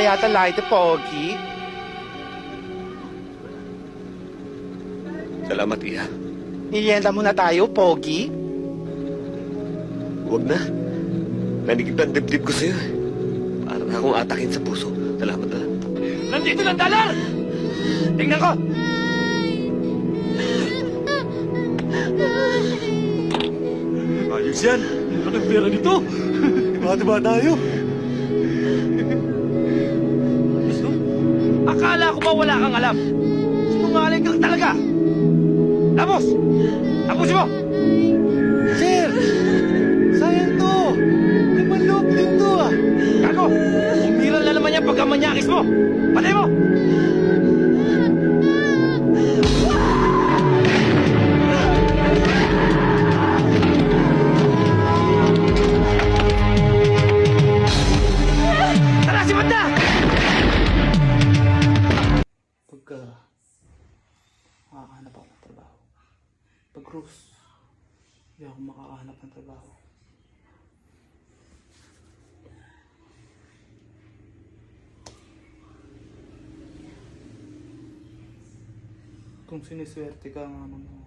yata light, Pogi. Salamat, Iha. Niyenda muna tayo, Pogi. Huwag na. Nanigib ang dibdib ko sa'yo. Para na akong atakin sa puso. Salamat na. Nandito ng dalar! Tingnan ko! Ayos yan. Laking pera nito. Diba tayo? Akala ko ba wala kang alam? Sinungaling kang talaga! Tapos! Tapusin mo! Sir! Sayang to! May manloob din to ah! Gago! Umiral na naman yan pagkamanyakis mo! Patay mo! Tara, si Banda! Pagka makakahanap ako ng trabaho. Pag Rose, hindi ako makakahanap ng trabaho. Kung siniswerte ka ang ano mo,